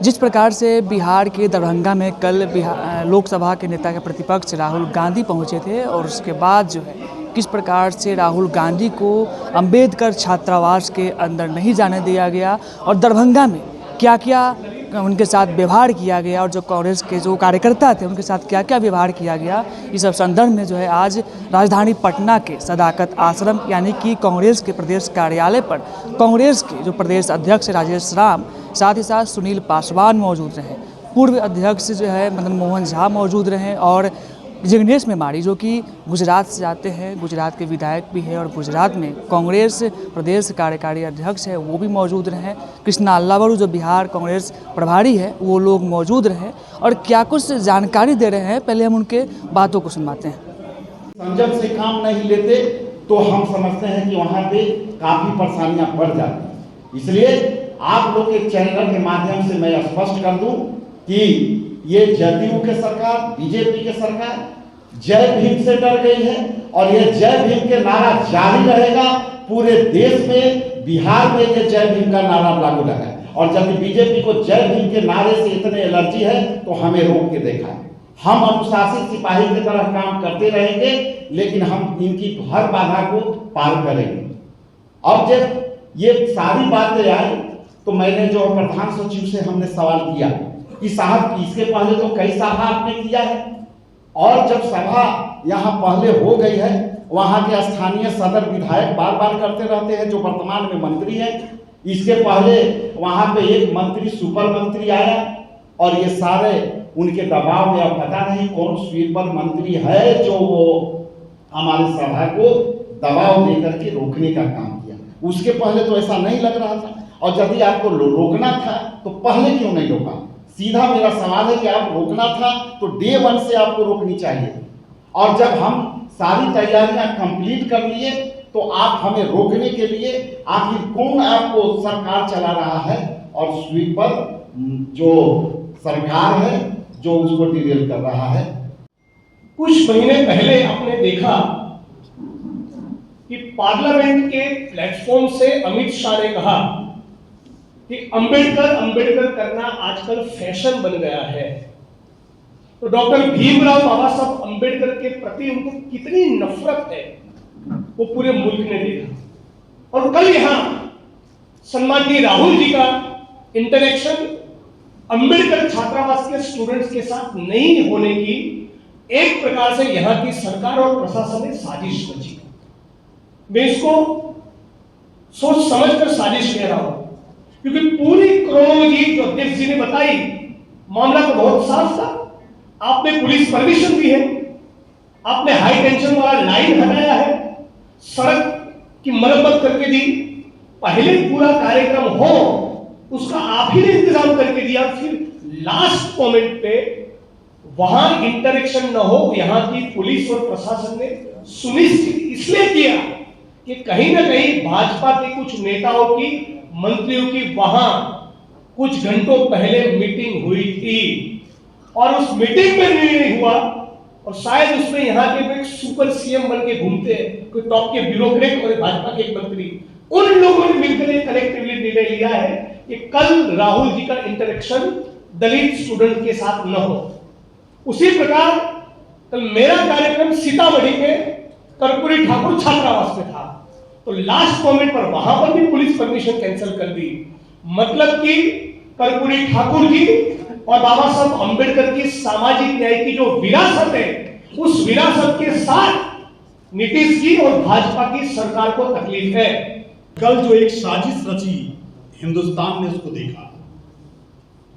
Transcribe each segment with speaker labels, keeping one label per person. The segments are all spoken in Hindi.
Speaker 1: जिस प्रकार से बिहार के दरभंगा में कल लोकसभा के नेता के प्रतिपक्ष राहुल गांधी पहुंचे थे और उसके बाद जो है किस प्रकार से राहुल गांधी को अंबेडकर छात्रावास के अंदर नहीं जाने दिया गया और दरभंगा में क्या क्या उनके साथ व्यवहार किया गया और जो कांग्रेस के जो कार्यकर्ता थे उनके साथ क्या क्या व्यवहार किया गया, इस सब संदर्भ में जो है आज राजधानी पटना के सदाकत आश्रम यानी कि कांग्रेस के प्रदेश कार्यालय पर कांग्रेस के जो प्रदेश अध्यक्ष राजेश राम, साथ ही साथ सुनील पासवान मौजूद रहे, पूर्व अध्यक्ष जो है मदन मोहन झा मौजूद रहे और जिग्नेश मेवाणी जो कि गुजरात से आते हैं, गुजरात के विधायक भी है और गुजरात में कांग्रेस प्रदेश कार्यकारी अध्यक्ष है वो भी मौजूद रहे, कृष्णा अल्लावरू जो बिहार कांग्रेस प्रभारी है वो लोग मौजूद रहे और क्या कुछ जानकारी दे रहे हैं, पहले हम उनके बातों को सुनवाते हैं।
Speaker 2: संयम से काम नहीं लेते तो हम समझते हैं कि वहाँ पे काफ़ी परेशानियाँ बढ़ जाती, इसलिए आप लोग के चैनल के माध्यम से मैं स्पष्ट कर दूं कि ये जदयू के सरकार, बीजेपी के सरकार जय भीम से डर गई है और ये जय भीम के नारा जारी रहेगा। पूरे देश में, बिहार में ये जय भीम का नारा लागू रहेगा और जब बीजेपी को जय भीम के नारे से इतने एलर्जी है तो हमें रोक के देखा है। हम अनुशासित सिपाही की तरह काम करते रहेंगे, लेकिन हम इनकी हर बाधा को पार करेंगे। अब जब ये सारी बातें आई तो मैंने जो प्रधान सचिव से हमने सवाल किया कि साहब इसके पहले तो कई सभा आपने किया है और जब सभा यहाँ पहले हो गई है, वहाँ के स्थानीय सदर विधायक बार बार करते रहते हैं जो वर्तमान में मंत्री है। इसके पहले वहाँ पे एक मंत्री सुपर मंत्री आया और ये सारे उनके दबाव में, अब पता नहीं कौन स्वीपर मंत्री है जो वो हमारे सभा को दबाव देकर के रोकने का काम किया। उसके पहले तो ऐसा नहीं लग रहा था और यदि आपको रोकना था तो पहले क्यों नहीं रोका? सीधा मेरा सवाल है कि आप रोकना था तो डे 1 से आपको रोकनी चाहिए और जब हम सारी तैयारियां कंप्लीट कर लिए तो आप हमें रोकने के लिए आखिर कौन आपको सरकार चला रहा है और स्वीपर जो सरकार है जो उसको डिटेल कर रहा है।
Speaker 3: कुछ महीने पहले आपने देखा कि पार्लियामेंट के प्लेटफॉर्म से अमित शाह ने कहा कि अंबेडकर करना आजकल फैशन बन गया है। तो डॉक्टर भीमराव बाबा साहब अंबेडकर के प्रति उनको कितनी नफरत है वो पूरे मुल्क ने देखा और कल यहां सम्माननीय राहुल जी का इंटरेक्शन अंबेडकर छात्रावास के स्टूडेंट्स के साथ नहीं होने की एक प्रकार से यहां की सरकार और प्रशासन ने साजिश रची। मैं इसको सोच समझकर साजिश कह रहा हूं क्योंकि पूरी क्रोनोलॉजी जो अध्यक्ष जी ने बताई, मामला तो बहुत साफ था। आपने पुलिस परमिशन दी है, आपने हाई टेंशन वाला लाइन हटाया है, सड़क की मरम्मत करके दी, पहले पूरा कार्यक्रम हो उसका आप ही ने इंतजाम करके दिया, फिर लास्ट मोमेंट पे वहां इंटरेक्शन न हो यहां की पुलिस और प्रशासन ने सुनिश्चित इसलिए किया कि कहीं ना कहीं भाजपा के कुछ नेताओं की, मंत्रियों की वहां कुछ घंटों पहले मीटिंग हुई थी और उस मीटिंग में निर्णय हुआ और शायद उसमें यहाँ के एक सुपर सीएम बन के घूमते हैं कोई टॉप के ब्यूरोक्रेट और भाजपा के एक मंत्री, उन लोगों ने मिलकर एक कलेक्टिवली निर्णय लिया है कि कल राहुल जी का इंटरेक्शन दलित स्टूडेंट के साथ न हो। उसी प्रकार कल मेरा कार्यक्रम सीतामढ़ी में कर्पूरी ठाकुर छात्रावास में था तो लास्ट मोमेंट पर वहां पर भी पुलिस परमिशन कैंसिल कर दी। मतलब कि कर्पूरी ठाकुर जी और बाबा साहब अंबेडकर की सामाजिक न्याय की जो विरासत है उस विरासत के साथ नीतीश जी और भाजपा की सरकार को तकलीफ है।
Speaker 4: कल जो एक साजिश रची हिंदुस्तान ने उसको देखा।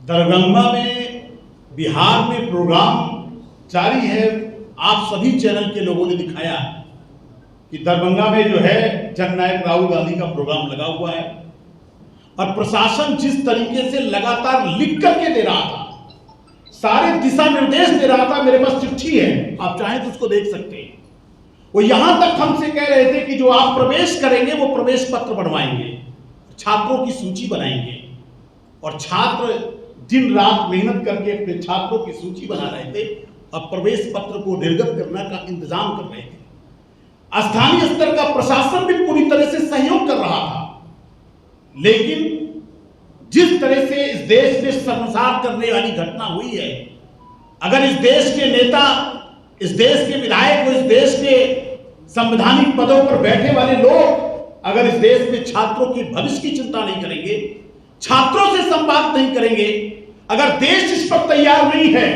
Speaker 4: दरभंगा में, बिहार में प्रोग्राम जारी है। आप सभी चैनल के लोगों ने दिखाया कि दरभंगा में जो है जननायक राहुल गांधी का प्रोग्राम लगा हुआ है और प्रशासन जिस तरीके से लगातार लिख करके दे रहा था, सारे दिशा निर्देश दे रहा था। मेरे पास चिट्ठी है, आप चाहें तो उसको देख सकते हैं। वो यहां तक हमसे कह रहे थे कि जो आप प्रवेश करेंगे वो प्रवेश पत्र बनवाएंगे, छात्रों की सूची बनाएंगे और छात्र दिन रात मेहनत करके अपने छात्रों की सूची बना रहे थे और प्रवेश पत्र को निर्गत करने का इंतजाम कर रहे थे। स्थानीय स्तर का प्रशासन भी पूरी तरह से सहयोग कर रहा था, लेकिन जिस तरह से इस देश में शर्मसार करने वाली घटना हुई है, अगर इस देश के नेता, इस देश के विधायक और इस देश के संवैधानिक पदों पर बैठे वाले लोग अगर इस देश में छात्रों के भविष्य की चिंता नहीं करेंगे, छात्रों से संवाद नहीं करेंगे, अगर देश इस पर तैयार नहीं है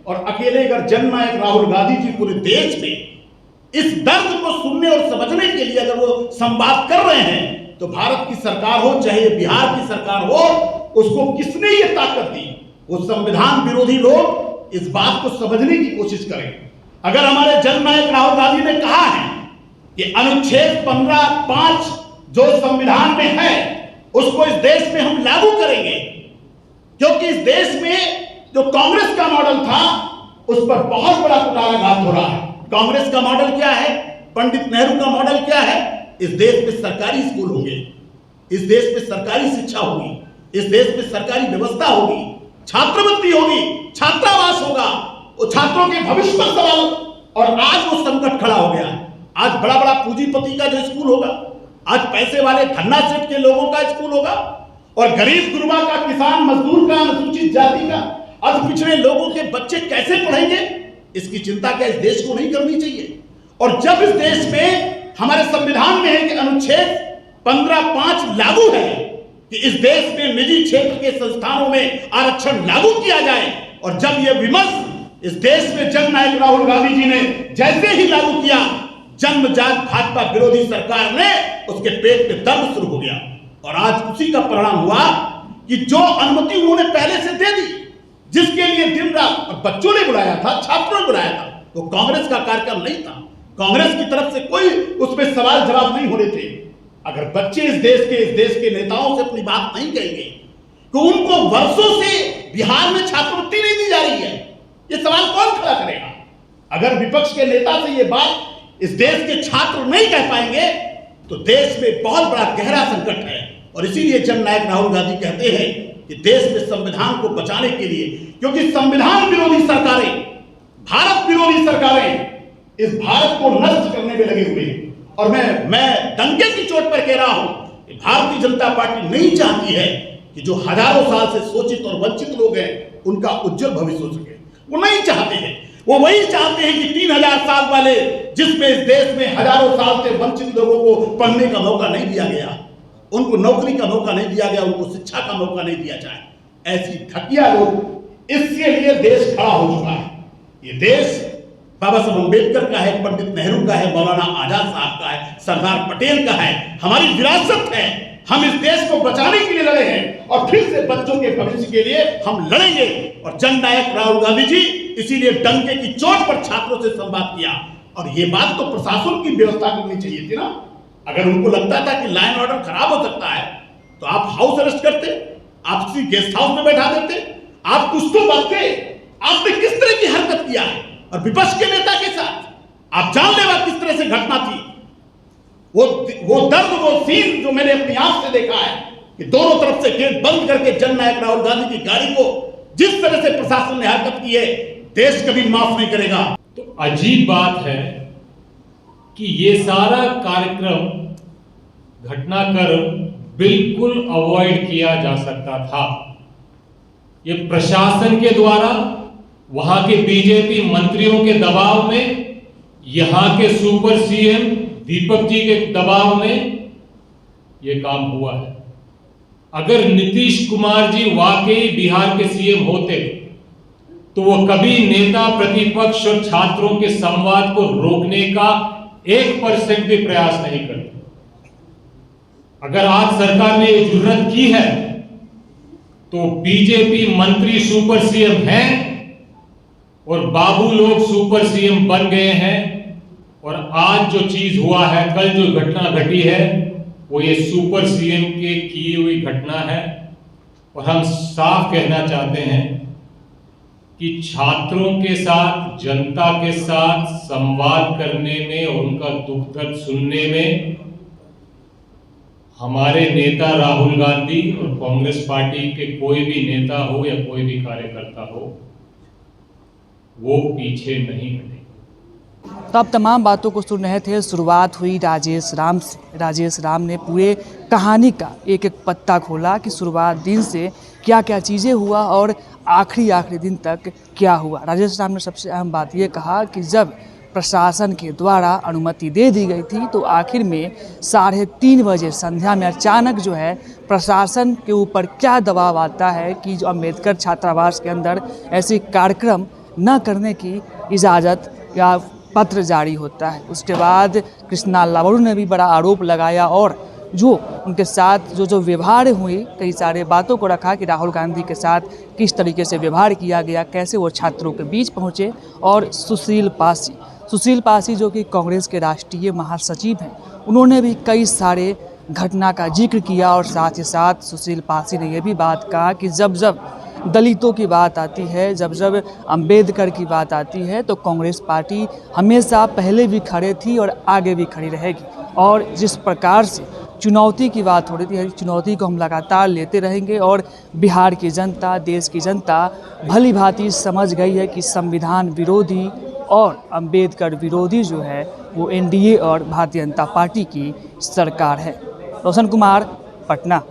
Speaker 4: और अकेले अगर जननायक राहुल गांधी जी पूरे देश में इस दर्द को सुनने और समझने के लिए अगर वो संवाद कर रहे हैं, तो भारत की सरकार हो चाहे बिहार की सरकार हो, उसको किसने ये ताकत दी? वो संविधान विरोधी लोग इस बात को समझने की कोशिश करें। अगर हमारे जननायक राहुल गांधी ने कहा है कि अनुच्छेद 15(5) जो संविधान में है उसको इस देश में हम लागू करेंगे, क्योंकि इस देश में जो कांग्रेस का मॉडल था उस पर बहुत बड़ा कुठाराघात हो रहा है। कांग्रेस का मॉडल क्या है? पंडित नेहरू का मॉडल क्या है? इस देश में सरकारी स्कूल होंगे, इस देश में सरकारी शिक्षा होगी, इस देश में सरकारी व्यवस्था होगी, छात्रवृत्ति होगी, छात्रावास होगा, वो छात्रों के भविष्य पर सवाल। और आज वो संकट खड़ा हो गया है। आज बड़ा बड़ा पूंजीपति का जो स्कूल होगा, आज पैसे वाले धन्ना सेठ के लोगों का स्कूल होगा, और गरीब गुरबा का, किसान मजदूर का, अनुसूचित जाति का, अल्प पिछड़े लोगों के बच्चे कैसे पढ़ेंगे? इसकी चिंता क्या इस देश को नहीं करनी चाहिए? और जब इस देश में हमारे संविधान में है कि अनुच्छेद 15(5) लागू है कि इस देश में निजी क्षेत्र के संस्थानों में आरक्षण लागू किया जाए, और जब यह विमर्श इस देश में जननायक राहुल गांधी जी ने जैसे ही लागू किया, जन्मजात भाजपा विरोधी सरकार ने उसके पेट में दर्द शुरू हो गया। और आज उसी का परिणाम हुआ कि जो अनुमति उन्होंने पहले से दे दी, जिसके लिए दिन रात और बच्चों ने बुलाया था, छात्रों ने बुलाया था, वो कांग्रेस का कार्यक्रम नहीं था। कांग्रेस की तरफ से कोई उसमें सवाल जवाब नहीं होने थे। अगर बच्चे इस देश के नेताओं से अपनी बात नहीं कहेंगे कि उनको वर्षों से बिहार में छात्रवृत्ति नहीं दी जा रही है, ये सवाल कौन खड़ा करेगा? अगर विपक्ष के नेता से ये बात इस देश के छात्र नहीं कह पाएंगे तो देश में बहुत बड़ा गहरा संकट है। और इसीलिए जननायक राहुल गांधी कहते हैं कि देश में संविधान को बचाने के लिए, क्योंकि संविधान विरोधी सरकारें, भारत विरोधी सरकारें इस भारत को नष्ट करने में लगे हुए हैं। और मैं डंके की चोट पर कह रहा हूं कि भारतीय जनता पार्टी नहीं चाहती है कि जो हजारों साल से शोषित और वंचित लोग हैं उनका उज्जवल भविष्य हो सके। वो नहीं चाहते हैं। वो वही चाहते हैं कि 3000 साल वाले, जिसमें इस देश में हजारों साल से वंचित लोगों को पढ़ने का मौका नहीं दिया गया, उनको नौकरी का मौका नहीं दिया गया, उनको शिक्षा का मौका नहीं दिया जाए, ऐसी घटिया लोग, इसके लिए देश खड़ा हो चुका है। ये देश बाबा साहब अम्बेडकर का है, पंडित नेहरू का है, मौलाना आजाद साहब का है, सरदार पटेल का है, हमारी विरासत है। हम इस देश को बचाने के लिए लड़े हैं और फिर से बच्चों के भविष्य के लिए हम लड़ेंगे। और जननायक राहुल गांधी जी इसीलिए डंके की चोट पर छात्रों से संवाद किया। और ये बात तो प्रशासन की व्यवस्था करनी चाहिए थी ना। अगर उनको लगता था कि लाइन ऑर्डर खराब हो सकता है तो आप हाउस अरेस्ट करते, आप किसी गेस्ट हाउस में बैठा देते, आप कुछ तो बातें। आपने किस तरह की हरकत किया है और विपक्ष के नेता के साथ आप जानलेवा किस तरह से घटना थी। वो दर्द, वो सीन जो मैंने अपनी आंख से देखा है कि दोनों तरफ से गेट बंद करके जननायक राहुल गांधी की गाड़ी को जिस तरह से प्रशासन ने हरकत की है, देश कभी माफ नहीं करेगा।
Speaker 5: तो अजीब बात है कि ये सारा कार्यक्रम, घटनाक्रम बिल्कुल अवॉइड किया जा सकता था। ये प्रशासन के द्वारा, वहां के बीजेपी मंत्रियों के दबाव में, यहां के सुपर सीएम दीपक जी के दबाव में ये काम हुआ है। अगर नीतीश कुमार जी वाकई बिहार के सीएम होते तो वो कभी नेता प्रतिपक्ष और छात्रों के संवाद को रोकने का 1% भी प्रयास नहीं करते। अगर आज सरकार ने ये जुर्रत की है तो बीजेपी मंत्री सुपर सीएम हैं और बाबू लोग सुपर सीएम बन गए हैं। और आज जो चीज हुआ है, कल जो घटना घटी है, वो ये सुपर सीएम के की हुई घटना है। और हम साफ कहना चाहते हैं कि छात्रों के साथ, जनता के साथ संवाद करने में और उनका दुख दर्द सुनने में हमारे नेता राहुल गांधी और कांग्रेस पार्टी के कोई भी नेता हो या कोई भी कार्यकर्ता हो, वो पीछे नहीं हटे।
Speaker 1: तो आप तमाम बातों को सुन रहे थे। शुरुआत हुई राजेश राम से। राजेश राम ने पूरे कहानी का एक एक पत्ता खोला कि शुरुआत दिन से क्या क्या चीज़ें हुआ और आखिरी दिन तक क्या हुआ। राजेश राम ने सबसे अहम बात ये कहा कि जब प्रशासन के द्वारा अनुमति दे दी गई थी तो आखिर में 3:30 बजे संध्या में अचानक जो है प्रशासन के ऊपर क्या दबाव आता है कि जो अम्बेडकर छात्रावास के अंदर ऐसे कार्यक्रम न करने की इजाज़त या पत्र जारी होता है। उसके बाद कृष्णा लावड़ू ने भी बड़ा आरोप लगाया और जो उनके साथ जो व्यवहार हुई, कई सारे बातों को रखा कि राहुल गांधी के साथ किस तरीके से व्यवहार किया गया, कैसे वो छात्रों के बीच पहुंचे। और सुशील पासी जो कि कांग्रेस के राष्ट्रीय महासचिव हैं, उन्होंने भी कई सारे घटना का जिक्र किया और साथ ही साथ सुशील पासी ने यह भी बात कहा कि जब दलितों की बात आती है, जब अंबेडकर की बात आती है तो कांग्रेस पार्टी हमेशा पहले भी खड़े थी और आगे भी खड़ी रहेगी। और जिस प्रकार से चुनौती की बात हो रही थी, चुनौती को हम लगातार लेते रहेंगे और बिहार की जनता, देश की जनता भली भांति समझ गई है कि संविधान विरोधी और अंबेडकर विरोधी जो है वो एनडीए और भारतीय जनता पार्टी की सरकार है। रोशन कुमार, पटना।